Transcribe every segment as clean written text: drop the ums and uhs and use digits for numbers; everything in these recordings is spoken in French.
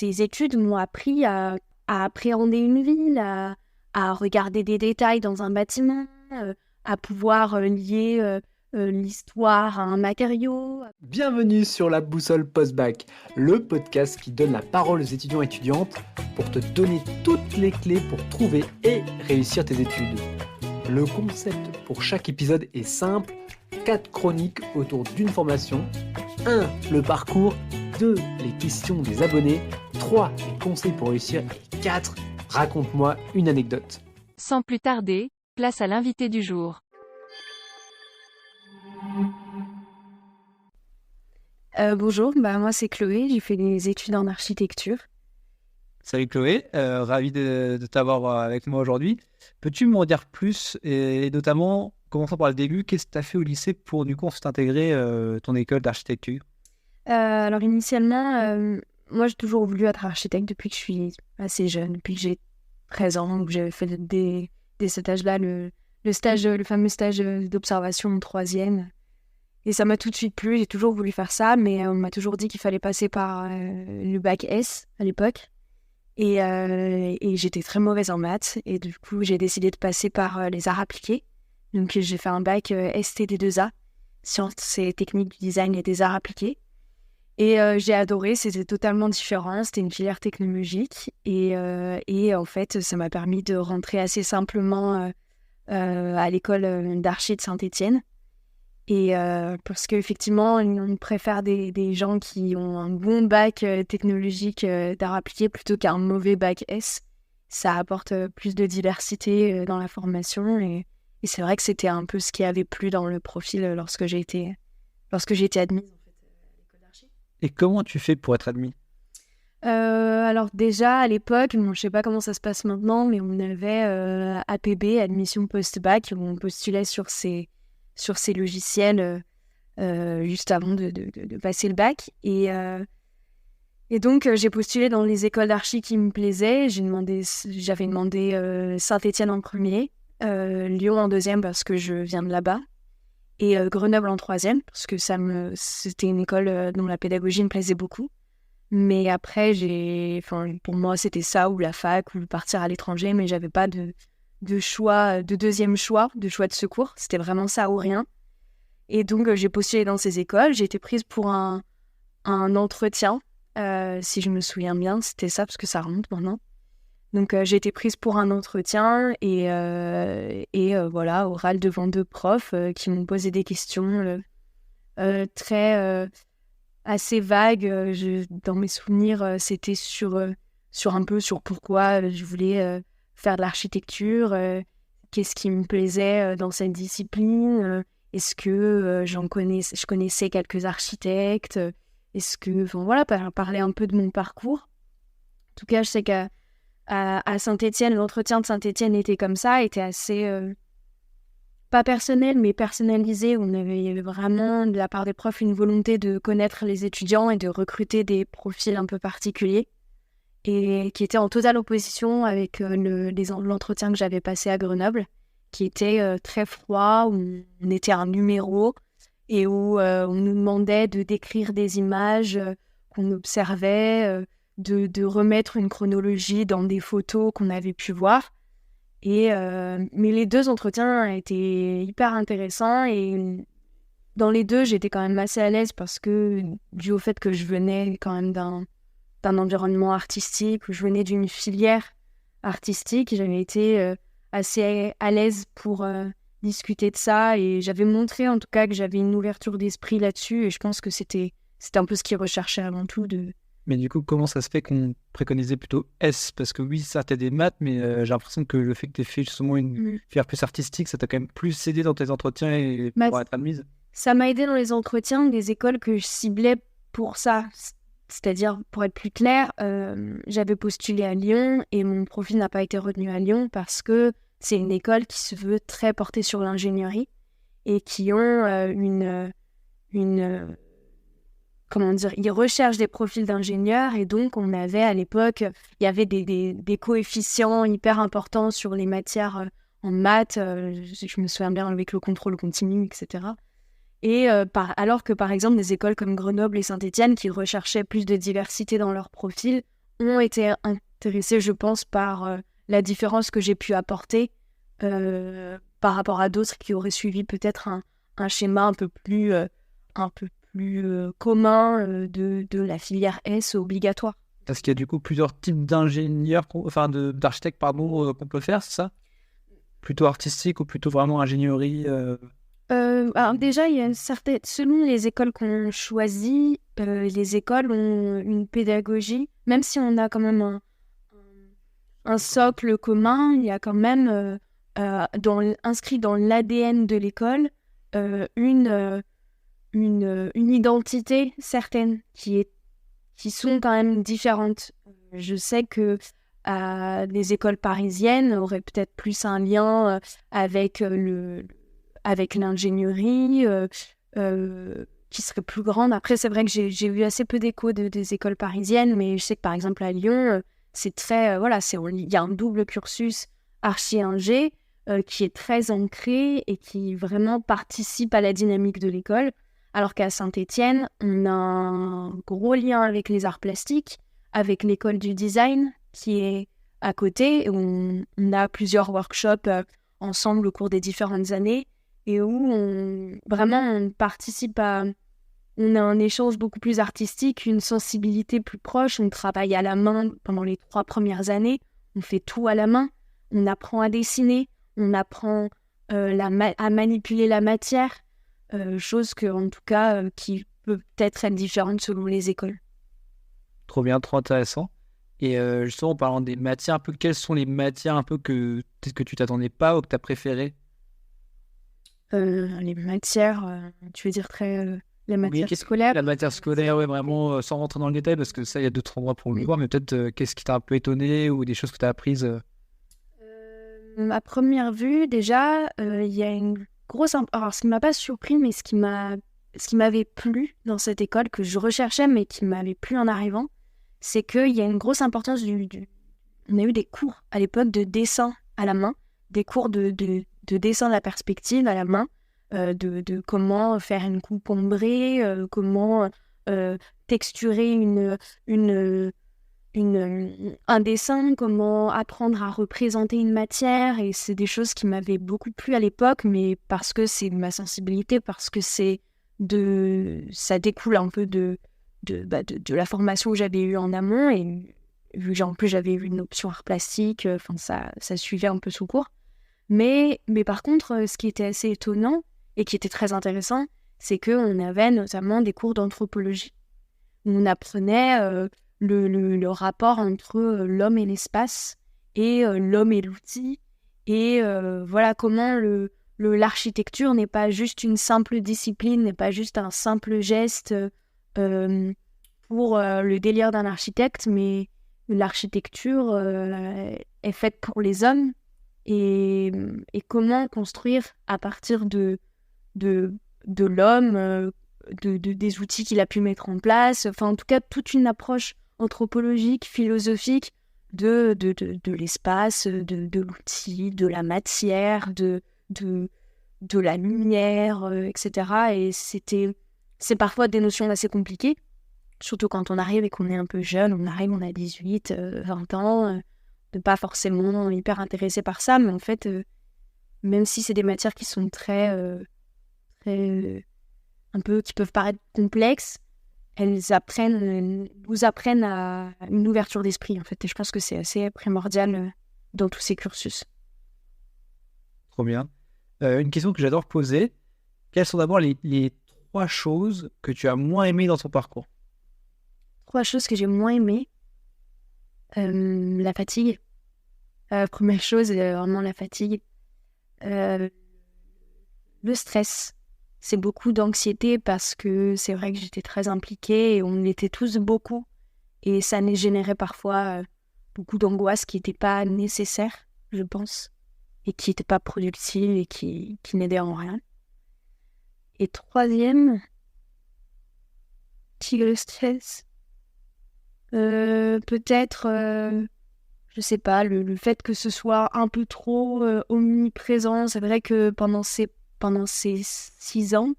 Ces études m'ont appris à appréhender une ville, à regarder des détails dans un bâtiment, à pouvoir lier l'histoire à un matériau. Bienvenue sur la boussole post-bac, le podcast qui donne la parole aux étudiants et étudiantes pour te donner toutes les clés pour trouver et réussir tes études. Le concept pour chaque épisode est simple, 4 chroniques autour d'une formation, 1. Le parcours, 2. Les questions des abonnés, 3. Les conseils pour réussir et 4. Raconte-moi une anecdote. Sans plus tarder, place à l'invité du jour. Bonjour, moi c'est Chloé, j'ai fait des études en architecture. Salut Chloé, ravi de t'avoir avec moi aujourd'hui. Peux-tu m'en dire plus et notamment, commençons par le début, qu'est-ce que tu as fait au lycée pour du coup ensuite intégrer ton école d'architecture? Alors initialement, moi j'ai toujours voulu être architecte depuis que je suis assez jeune, depuis que j'ai 13 ans, où j'avais fait dès cet âge-là le fameux stage d'observation en troisième. Et ça m'a tout de suite plu, j'ai toujours voulu faire ça, mais on m'a toujours dit qu'il fallait passer par le bac S à l'époque. Et j'étais très mauvaise en maths, et du coup j'ai décidé de passer par les arts appliqués. Donc j'ai fait un bac STD2A, sciences et techniques du design et des arts appliqués. Et j'ai adoré, c'était totalement différent, c'était une filière technologique. Et en fait, ça m'a permis de rentrer assez simplement à l'école d'archi de Saint-Étienne. Et parce qu'effectivement, on préfère des gens qui ont un bon bac technologique d'art appliqué plutôt qu'un mauvais bac S. Ça apporte plus de diversité dans la formation. Et c'est vrai que c'était un peu ce qui avait plu dans le profil lorsque j'ai été admise en fait, à l'école d'archi. Et comment tu fais pour être admis? Alors déjà, à l'époque, je ne sais pas comment ça se passe maintenant, mais on avait APB, admission post-bac, où on postulait sur ces logiciels juste avant de passer le bac. Et donc, j'ai postulé dans les écoles d'archi qui me plaisaient. J'avais demandé Saint-Étienne en premier, Lyon en deuxième parce que je viens de là-bas, et Grenoble en troisième parce que c'était une école dont la pédagogie me plaisait beaucoup. Mais après, pour moi, c'était ça ou la fac ou partir à l'étranger, mais j'avais pas de choix, de deuxième choix, de choix de secours. C'était vraiment ça ou rien. Et donc, j'ai postulé dans ces écoles. J'ai été prise pour un entretien, si je me souviens bien. C'était ça, parce que ça remonte maintenant. Donc, j'ai été prise pour un entretien et voilà, oral devant deux profs qui m'ont posé des questions assez vagues. Dans mes souvenirs, c'était sur un peu sur pourquoi je voulais faire de l'architecture, qu'est-ce qui me plaisait dans cette discipline, est-ce que je connaissais quelques architectes, enfin voilà, parler un peu de mon parcours. En tout cas, je sais qu'à Saint-Étienne, l'entretien de Saint-Étienne était comme ça, était assez pas personnel, mais personnalisé. Il y avait vraiment, de la part des profs, une volonté de connaître les étudiants et de recruter des profils un peu particuliers, et qui était en totale opposition avec l'entretien que j'avais passé à Grenoble, qui était très froid, où on était un numéro et où on nous demandait de décrire des images qu'on observait, de remettre une chronologie dans des photos qu'on avait pu voir. Mais les deux entretiens étaient hyper intéressants, et dans les deux, j'étais quand même assez à l'aise parce que, dû au fait que je venais quand même d'un environnement artistique, où je venais d'une filière artistique, j'avais été assez à l'aise pour discuter de ça, et j'avais montré en tout cas que j'avais une ouverture d'esprit là-dessus, et je pense que c'était un peu ce qu'ils recherchaient avant tout. Mais du coup, comment ça se fait qu'on préconisait plutôt S? Parce que oui, ça, t'as des maths, mais j'ai l'impression que le fait que t'aies fait justement une filière plus artistique, ça t'a quand même plus aidé dans tes entretiens et pour être admise? Ça m'a aidé dans les entretiens des écoles que je ciblais pour ça. C'est-à-dire, pour être plus clair, j'avais postulé à Lyon, et mon profil n'a pas été retenu à Lyon parce que c'est une école qui se veut très portée sur l'ingénierie, et qui ont comment dire, ils recherchent des profils d'ingénieurs, et donc on avait à l'époque, il y avait des coefficients hyper importants sur les matières en maths, je me souviens bien avec le contrôle continu, etc. Et alors que par exemple des écoles comme Grenoble et Saint-Étienne, qui recherchaient plus de diversité dans leur profil, ont été intéressés, je pense, par la différence que j'ai pu apporter par rapport à d'autres qui auraient suivi peut-être un schéma un peu plus commun de la filière S obligatoire. Parce qu'il y a du coup plusieurs types d'ingénieurs, d'architectes, pardon, qu'on peut faire, c'est ça? Plutôt artistique ou plutôt vraiment ingénierie Alors déjà, il y a selon les écoles qu'on choisit, les écoles ont une pédagogie, même si on a quand même un socle commun, il y a quand même inscrit dans l'ADN de l'école une identité certaine qui sont quand même différentes. Je sais que les écoles parisiennes auraient peut-être plus un lien avec l'ingénierie qui serait plus grande. Après, c'est vrai que j'ai eu assez peu d'échos des écoles parisiennes, mais je sais que par exemple à Lyon, c'est très... il y a un double cursus archi-ingé qui est très ancré et qui vraiment participe à la dynamique de l'école. Alors qu'à Saint-Étienne, on a un gros lien avec les arts plastiques, avec l'école du design qui est à côté, où on a plusieurs workshops ensemble au cours des différentes années et où on participe on a un échange beaucoup plus artistique, une sensibilité plus proche, on travaille à la main pendant les 3 premières années, on fait tout à la main, on apprend à dessiner, on apprend à manipuler la matière, chose que, en tout cas, qui peut peut-être être différente selon les écoles. Trop bien, trop intéressant. Et justement, en parlant des matières, un peu, quelles sont les matières un peu que peut-être que tu t'attendais pas ou que tu as préférées? Les matières, tu veux dire les matières scolaires? La matière scolaire, ouais, vraiment, sans rentrer dans le détail, parce que ça, il y a d'autres endroits pour le voir, mais peut-être qu'est-ce qui t'a un peu étonné ou des choses que tu as apprises À première vue, déjà, il y a une grosse... Alors, ce qui m'a pas surpris, mais ce qui m'avait plu dans cette école, que je recherchais, mais qui m'avait plu en arrivant, c'est qu'il y a une grosse importance On a eu des cours à l'époque de dessin à la main, des cours de dessin de la perspective à la main, de comment faire une coupe ombrée, comment texturer un dessin, comment apprendre à représenter une matière. Et c'est des choses qui m'avaient beaucoup plu à l'époque, mais parce que c'est ma sensibilité, parce que ça découle un peu de la formation que j'avais eue en amont. Et vu que en plus j'avais eu une option art plastique, ça suivait un peu sous cours. Mais par contre, ce qui était assez étonnant et qui était très intéressant, c'est qu'on avait notamment des cours d'anthropologie où on apprenait le rapport entre l'homme et l'espace et l'homme et l'outil. Et voilà comment l'architecture n'est pas juste une simple discipline, n'est pas juste un simple geste pour le délire d'un architecte, mais l'architecture est faite pour les hommes et comment construire à partir de l'homme, des outils qu'il a pu mettre en place, enfin en tout cas toute une approche anthropologique, philosophique de l'espace, de l'outil, de la matière, de la lumière, etc. Et c'est parfois des notions assez compliquées. Surtout quand on arrive et qu'on est un peu jeune, on a 18, 20 ans, de pas forcément hyper intéressé par ça, mais en fait, même si c'est des matières qui sont très un peu, qui peuvent paraître complexes, elles nous apprennent à une ouverture d'esprit, en fait, et je pense que c'est assez primordial dans tous ces cursus. Trop bien. Une question que j'adore poser, quelles sont d'abord les 3 choses que tu as moins aimées dans ton parcours? 3 choses que j'ai moins aimées. La fatigue. Première chose, vraiment la fatigue. Le stress. C'est beaucoup d'anxiété parce que c'est vrai que j'étais très impliquée et on était tous beaucoup. Et ça générait parfois beaucoup d'angoisse qui n'était pas nécessaire, je pense, et qui n'était pas productive et qui n'aidait en rien. Et troisième, le stress. Peut-être, je sais pas, le fait que ce soit un peu trop omniprésent. C'est vrai que pendant ces 6 ans,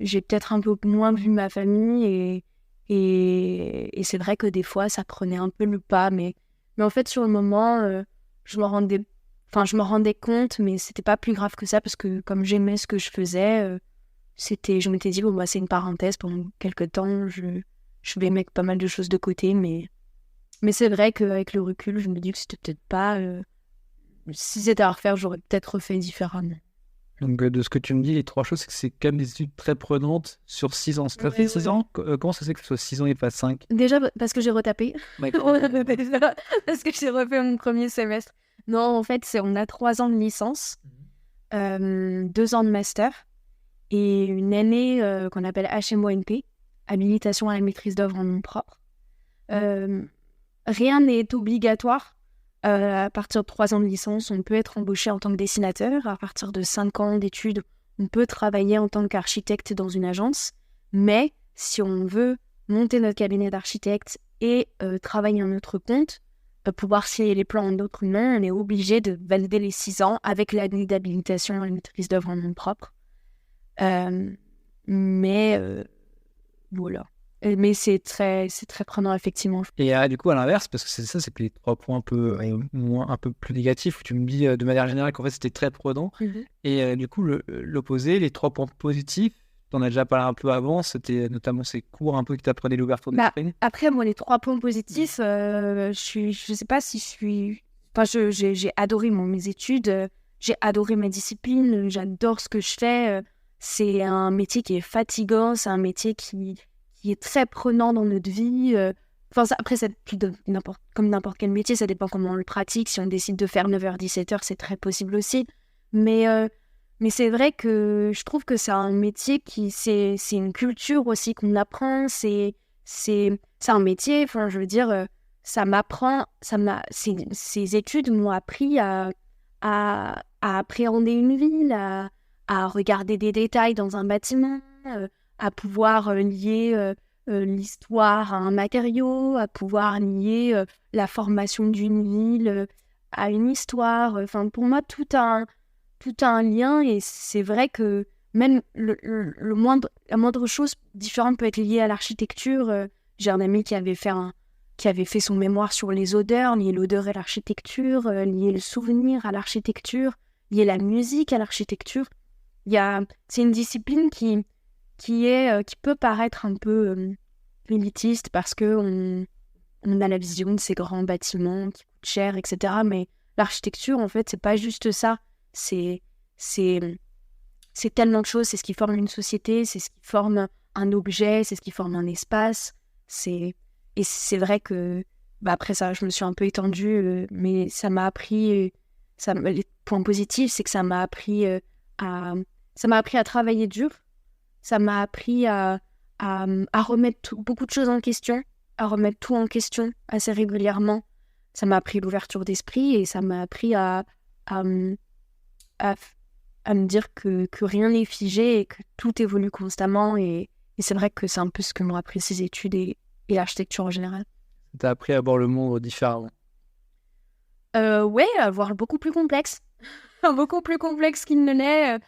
j'ai peut-être un peu moins vu ma famille Et c'est vrai que des fois, ça prenait un peu le pas. Mais en fait, sur le moment, je me rendais compte, mais c'était pas plus grave que ça parce que comme j'aimais ce que je faisais, je m'étais dit, bon, bah, c'est une parenthèse pendant quelques temps. Je vais mettre pas mal de choses de côté. Mais c'est vrai qu'avec le recul, je me dis que c'était peut-être pas... si c'était à refaire, j'aurais peut-être refait différemment. Donc, de ce que tu me dis, les 3 choses, c'est que c'est quand même des études très prenantes sur 6 ans. Ça fait 6 ans? Comment ça se fait que ce soit 6 ans et pas 5? Déjà, parce que j'ai retapé. D'accord. Déjà, parce que j'ai refait mon premier semestre. Non, en fait, on a 3 ans de licence, 2 ans de master et une année qu'on appelle HMONP, habilitation à la maîtrise d'œuvre en nom propre. Rien n'est obligatoire. À partir de 3 ans de licence, on peut être embauché en tant que dessinateur. À partir de 5 ans d'études, on peut travailler en tant qu'architecte dans une agence. Mais si on veut monter notre cabinet d'architecte et travailler à notre compte, pouvoir signer les plans en d'autres mains, on est obligé de valider les 6 ans avec l'année d'habilitation à la maîtrise d'œuvre en nom propre. Voilà. Mais c'est très prenant, effectivement. Et du coup, à l'inverse, parce que c'est que les 3 points un peu, un peu plus négatifs, où tu me dis de manière générale qu'en fait c'était très prenant. Et du coup, l'opposé, les 3 points positifs, tu en as déjà parlé un peu avant, c'était notamment ces cours un peu qui t'apprenaient l'ouverture d'esprit. Après, moi, les 3 points positifs, je sais pas si je suis... Enfin, j'ai adoré mes études, j'ai adoré ma discipline, j'adore ce que je fais. C'est un métier qui est fatigant, c'est un métier qui est très prenant dans notre vie. Après, c'est comme n'importe quel métier, ça dépend comment on le pratique. Si on décide de faire 9h-17h, c'est très possible aussi. Mais c'est vrai que je trouve que c'est un métier c'est une culture aussi qu'on apprend. C'est un métier, enfin, je veux dire, ces études m'ont appris à appréhender une ville, à regarder des détails dans un bâtiment, à pouvoir lier l'histoire à un matériau, à pouvoir lier la formation d'une ville à une histoire. Enfin, pour moi, tout a un lien et c'est vrai que même la moindre chose différente peut être liée à l'architecture. J'ai un ami qui avait fait son mémoire sur les odeurs, lier l'odeur à l'architecture, lier le souvenir à l'architecture, lier la musique à l'architecture. C'est une discipline qui peut paraître un peu élitiste parce qu'on a la vision de ces grands bâtiments qui coûtent cher, etc. Mais l'architecture, en fait, c'est pas juste ça. C'est tellement de choses. C'est ce qui forme une société, c'est ce qui forme un objet, c'est ce qui forme un espace. Et c'est vrai que, après ça, je me suis un peu étendue, mais ça m'a appris... les points positifs, c'est que ça m'a appris à travailler dur. Ça m'a appris à remettre beaucoup de choses en question, à remettre tout en question assez régulièrement. Ça m'a appris l'ouverture d'esprit et ça m'a appris à me dire que rien n'est figé et que tout évolue constamment. Et c'est vrai que c'est un peu ce que m'ont appris ces études et l'architecture en général. T'as appris à voir le monde différemment. Ouais, à voir beaucoup plus complexe. Beaucoup plus complexe qu'il ne l'est.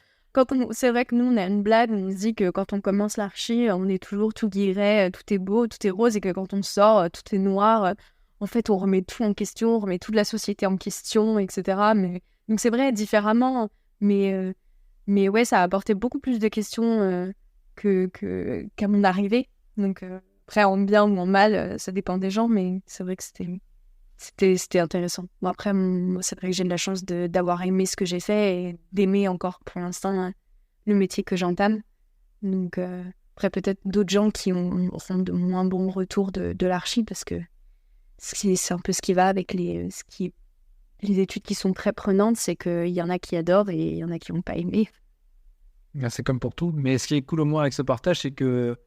C'est vrai que nous, on a une blague, on se dit que quand on commence l'archi, on est toujours tout guilleret, tout est beau, tout est rose, et que quand on sort, tout est noir. En fait, on remet tout en question, on remet toute la société en question, etc. Donc c'est vrai, différemment, mais ouais, ça a apporté beaucoup plus de questions qu'à mon arrivée. Donc après, en bien ou en mal, ça dépend des gens, mais c'est vrai que c'était intéressant. Bon, après, moi, c'est vrai que j'ai de la chance d'avoir aimé ce que j'ai fait et d'aimer encore pour l'instant le métier que j'entame. Donc, après, peut-être d'autres gens qui auront de moins bons retours de l'archi parce que c'est un peu ce qui va avec les études qui sont très prenantes, c'est qu'il y en a qui adorent et il y en a qui n'ont pas aimé. C'est comme pour tout. Mais ce qui est cool au moins avec ce partage, c'est que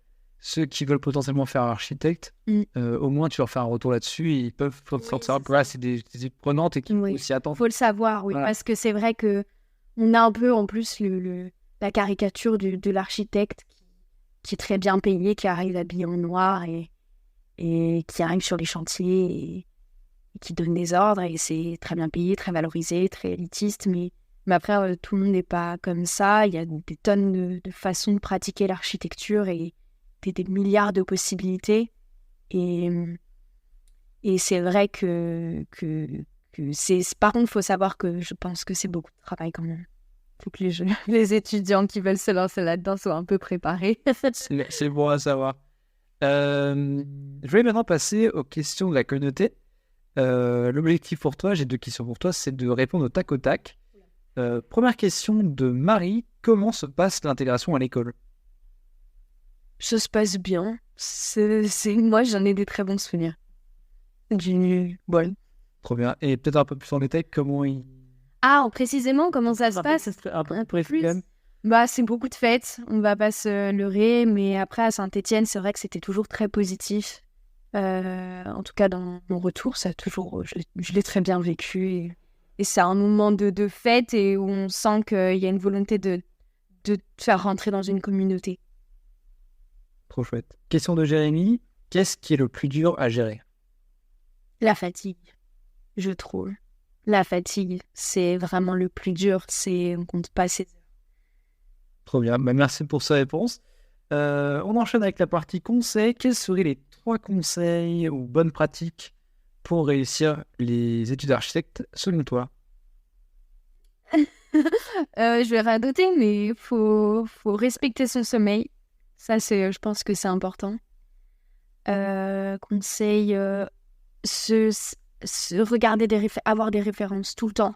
ceux qui veulent potentiellement faire architecte, au moins tu leur fais un retour là-dessus et ils peuvent savoir que c'est des études prenantes et qu'il faut s'y attendre. Il faut le savoir, oui, voilà. Parce que c'est vrai qu'on a un peu en plus la caricature de l'architecte qui est très bien payé, qui arrive habillé en noir et qui arrive sur les chantiers et qui donne des ordres et c'est très bien payé, très valorisé, très élitiste. Mais après, tout le monde n'est pas comme ça. Il y a des tonnes de façons de pratiquer l'architecture et des milliards de possibilités. Et c'est vrai que par contre, il faut savoir que je pense que c'est beaucoup de travail quand même. Il faut que les étudiants qui veulent se lancer là-dedans soient un peu préparés. C'est bon à savoir. Je vais maintenant passer aux questions de la communauté. L'objectif pour toi, j'ai 2 questions pour toi, c'est de répondre au tac au tac. Première question de Marie, comment se passe l'intégration à l'école? Ça se passe bien. Moi, j'en ai des très bons souvenirs. Bon. Trop bien. Et peut-être un peu plus en détail, comment il... Ah, précisément, comment ça se passe? Un peu précis, quand même. Bah, c'est beaucoup de fêtes, on va pas se leurrer, mais après à Saint-Étienne, c'est vrai que c'était toujours très positif. En tout cas, dans mon retour, je l'ai très bien vécu. Et c'est un moment de fête et où on sent qu'il y a une volonté de te faire rentrer dans une communauté. Trop chouette. Question de Jérémy, qu'est-ce qui est le plus dur à gérer? La fatigue, je trouve. La fatigue, c'est vraiment le plus dur, on compte pas ses heures. Trop bien, merci pour sa réponse. On enchaîne avec la partie conseils. Quels seraient les 3 conseils ou bonnes pratiques pour réussir les études d'architecte selon toi? Je vais radoter, mais faut respecter son sommeil. Ça, je pense que c'est important. Conseil, regarder avoir des références tout le temps.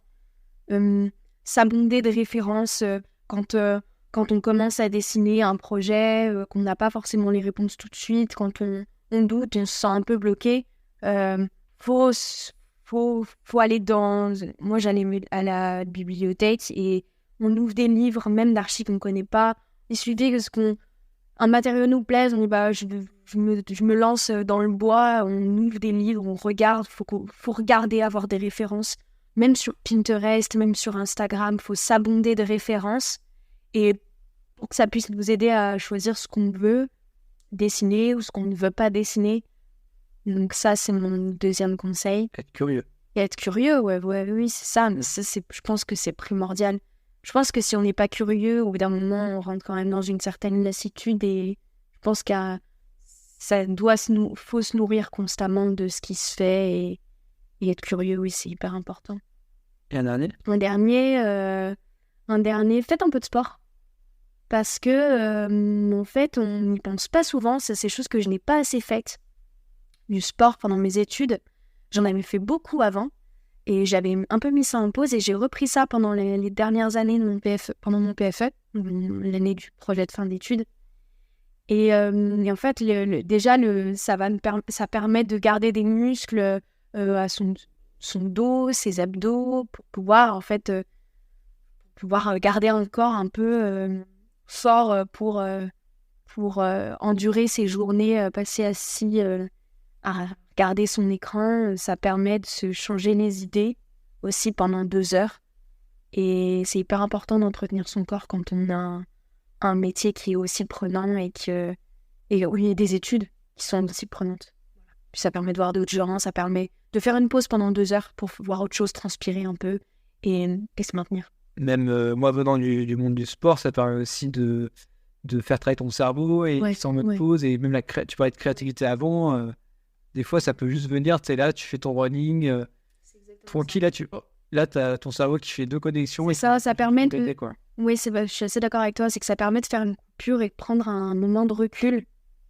S'abonder de références quand on commence à dessiner un projet, qu'on n'a pas forcément les réponses tout de suite, quand on doute, on se sent un peu bloqué. Faut aller Moi, j'allais à la bibliothèque et on ouvre des livres, même d'archi qu'on ne connaît pas. Il suffit que un matériau nous plaise, on dit je me lance dans le bois, on ouvre des livres, on regarde. Faut regarder, avoir des références. Même sur Pinterest, même sur Instagram, faut s'abonder de références. Et pour que ça puisse nous aider à choisir ce qu'on veut dessiner ou ce qu'on ne veut pas dessiner. Donc ça, c'est mon deuxième conseil. Être curieux. Et être curieux, oui, c'est ça. Mais ça, je pense que c'est primordial. Je pense que si on n'est pas curieux, au bout d'un moment, on rentre quand même dans une certaine lassitude. Et je pense faut se nourrir constamment de ce qui se fait. Et être curieux, oui, c'est hyper important. Et un dernier? Un dernier, faites un peu de sport. Parce que, en fait, on n'y pense pas souvent. C'est ces choses que je n'ai pas assez faites. Du sport pendant mes études. J'en avais fait beaucoup avant. Et j'avais un peu mis ça en pause. Et j'ai repris ça pendant les dernières années de mon PFE, pendant mon PFE, l'année du projet de fin d'études. Et en fait, ça permet de garder des muscles à son dos, ses abdos, pour pouvoir, en fait, garder un corps un peu fort pour endurer ces journées passées assis à regarder son écran. Ça permet de se changer les idées aussi pendant 2 heures. Et c'est hyper important d'entretenir son corps quand on a un métier qui est aussi prenant et des études qui sont aussi prenantes. Puis ça permet de voir d'autres gens, ça permet de faire une pause pendant 2 heures pour voir autre chose, transpirer un peu et se maintenir. Même moi venant du monde du sport, ça permet aussi de faire travailler ton cerveau et sans mode pause. Et même tu parlais de créativité avant, des fois ça peut juste venir, tu sais, là tu fais ton running tranquille, là t'as ton cerveau qui fait 2 connexions. Et ça permet de... quoi. Oui, je suis assez d'accord avec toi, c'est que ça permet de faire une coupure et de prendre un moment de recul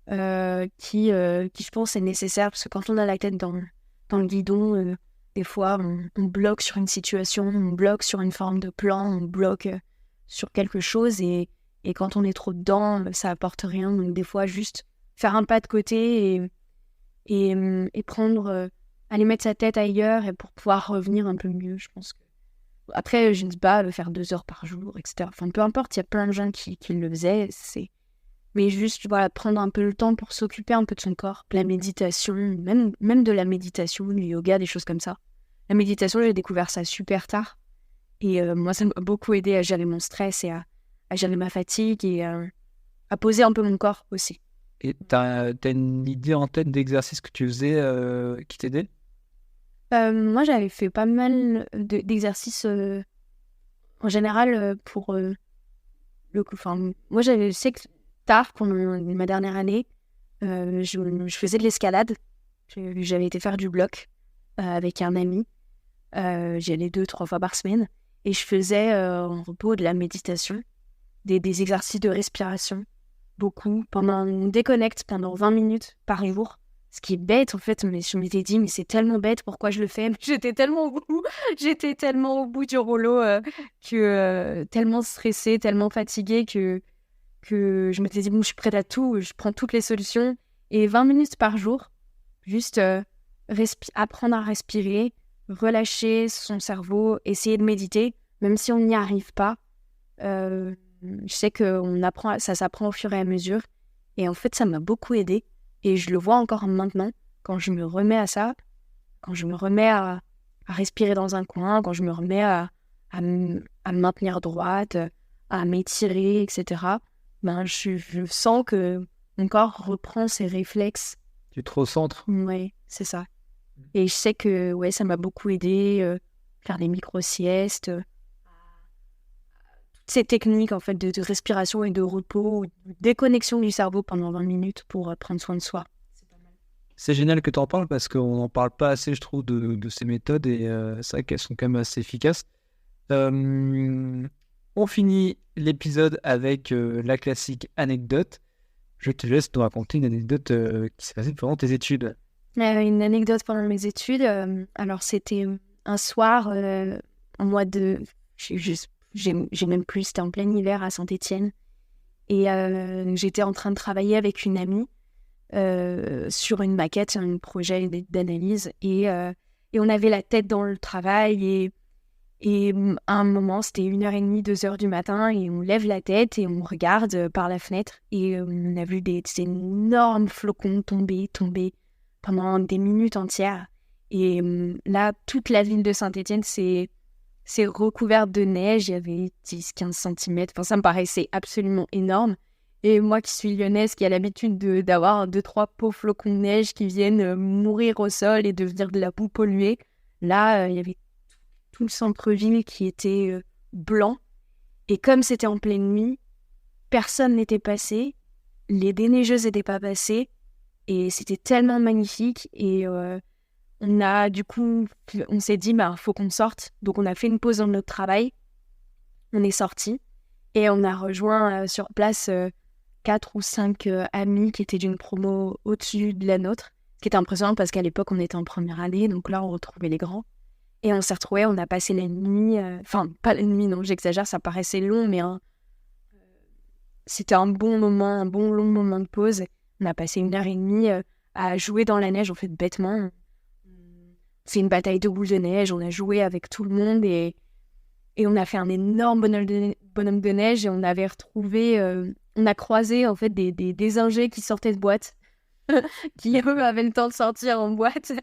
qui je pense est nécessaire, parce que quand on a la tête dans le guidon, des fois on bloque sur une situation, on bloque sur une forme de plan, on bloque sur quelque chose et quand on est trop dedans, ça apporte rien. Donc des fois juste faire un pas de côté et prendre, aller mettre sa tête ailleurs et pour pouvoir revenir un peu mieux, je pense que... Après, je ne dis pas de faire 2 heures par jour, etc. Enfin, peu importe, il y a plein de gens qui le faisaient. Mais juste, prendre un peu le temps pour s'occuper un peu de son corps. La méditation, même de la méditation, du yoga, des choses comme ça. La méditation, j'ai découvert ça super tard. Et moi, ça m'a beaucoup aidé à gérer mon stress et à gérer ma fatigue et à poser un peu mon corps aussi. Et t'as une idée en tête d'exercices que tu faisais qui t'aidaient? Moi, j'avais fait pas mal d'exercices en général pour le coup. Enfin, moi, je sais que tard, pendant ma dernière année, je faisais de l'escalade. J'avais été faire du bloc avec un ami. J'y allais 2-3 fois par semaine. Et je faisais en repos de la méditation, des exercices de respiration, beaucoup. On déconnecte pendant 20 minutes par jour. Ce qui est bête, en fait, mais je m'étais dit, mais c'est tellement bête, pourquoi je le fais? Mais j'étais tellement au bout du rouleau, tellement stressée, tellement fatiguée que je m'étais dit, bon, je suis prête à tout, je prends toutes les solutions. Et 20 minutes par jour, juste apprendre à respirer, relâcher son cerveau, essayer de méditer, même si on n'y arrive pas. Je sais que ça s'apprend au fur et à mesure. Et en fait, ça m'a beaucoup aidée. Et je le vois encore maintenant, quand je me remets à ça, quand je me remets à respirer dans un coin, quand je me remets à me maintenir droite, à m'étirer, etc. Ben, je sens que mon corps reprend ses réflexes. Tu te recentres. Oui, c'est ça. Et je sais que ouais, ça m'a beaucoup aidé, faire des micro-siestes, toutes ces techniques en fait, de respiration et de repos, de déconnexion du cerveau pendant 20 minutes pour prendre soin de soi. C'est génial que tu en parles parce qu'on n'en parle pas assez, je trouve, de ces méthodes et c'est vrai qu'elles sont quand même assez efficaces. On finit l'épisode avec la classique anecdote. Je te laisse nous raconter une anecdote qui s'est passée pendant tes études. Une anecdote pendant mes études. Alors, c'était un soir, en mois de... J'ai même plus, c'était en plein hiver à Saint-Étienne. Et j'étais en train de travailler avec une amie sur une maquette, un projet d'analyse. Et on avait la tête dans le travail. Et à un moment, c'était 1h30, 2h du matin. Et on lève la tête et on regarde par la fenêtre. Et on a vu des énormes flocons tomber pendant des minutes entières. Et là, toute la ville de Saint-Étienne s'est recouverte de neige. Il y avait 10-15 cm. Enfin, ça me paraissait absolument énorme. Et moi qui suis lyonnaise, qui a l'habitude d'avoir 2-3 pots flocons de neige qui viennent mourir au sol et devenir de la boue polluée, là, il y avait tout le centre-ville qui était blanc. Et comme c'était en pleine nuit, personne n'était passé. Les déneigeuses n'étaient pas passées. Et c'était tellement magnifique. Et on s'est dit, faut qu'on sorte. Donc, on a fait une pause dans notre travail. On est sortis. Et on a rejoint sur place 4 ou 5 amis qui étaient d'une promo au-dessus de la nôtre. Ce qui était impressionnant parce qu'à l'époque, on était en première année. Donc là, on retrouvait les grands. Et on s'est retrouvés, on a passé la nuit. Enfin, pas la nuit, non, j'exagère, ça paraissait long. Mais c'était un bon moment, un bon long moment de pause. On a passé 1h30 à jouer dans la neige, en fait, bêtement. C'est une bataille de boules de neige, on a joué avec tout le monde et on a fait un énorme bonhomme de neige et on avait retrouvé, on a croisé en fait des ingés qui sortaient de boîte, qui eux avaient le temps de sortir en boîte.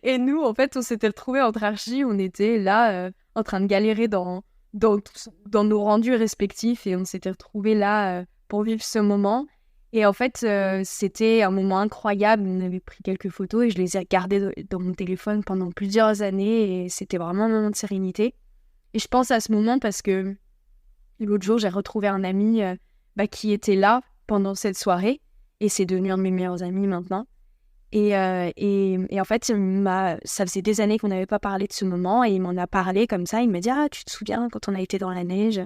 Et nous, en fait, on s'était retrouvés entre archis, on était là en train de galérer dans nos rendus respectifs et on s'était retrouvés là pour vivre ce moment. Et en fait, c'était un moment incroyable. On avait pris quelques photos et je les ai gardées dans mon téléphone pendant plusieurs années. Et c'était vraiment un moment de sérénité. Et je pense à ce moment parce que l'autre jour, j'ai retrouvé un ami qui était là pendant cette soirée. Et c'est devenu un de mes meilleurs amis maintenant. Et en fait, ça faisait des années qu'on n'avait pas parlé de ce moment. Et il m'en a parlé comme ça. Il m'a dit « Ah, tu te souviens quand on a été dans la neige ?»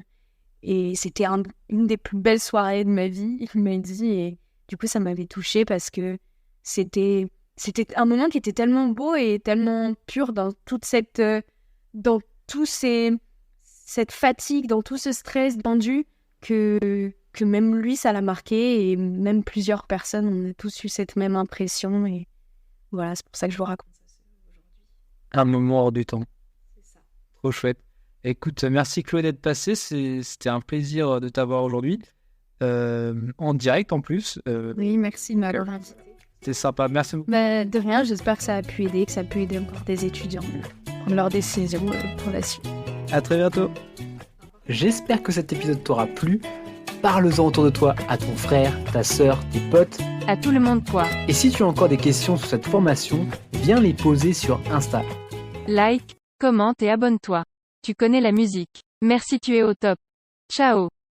Et c'était une des plus belles soirées de ma vie, il m'a dit. Et du coup, ça m'avait touchée parce que c'était un moment qui était tellement beau et tellement pur dans toute cette fatigue, dans tout ce stress tendu que même lui, ça l'a marqué. Et même plusieurs personnes, on a tous eu cette même impression. Et voilà, c'est pour ça que je vous raconte ça aujourd'hui. Un moment hors du temps. C'est ça. Trop chouette. Écoute, merci Chloé d'être passée. C'était un plaisir de t'avoir aujourd'hui. En direct en plus. Oui, merci de m'avoir invité. C'était sympa. Merci beaucoup. De rien, j'espère que ça a pu aider, que ça a pu aider encore des étudiants à prendre leurs décisions pour la suite. À très bientôt. J'espère que cet épisode t'aura plu. Parle-en autour de toi à ton frère, ta sœur, tes potes. À tout le monde quoi. Et si tu as encore des questions sur cette formation, viens les poser sur Insta. Like, commente et abonne-toi. Tu connais la musique. Merci, tu es au top. Ciao.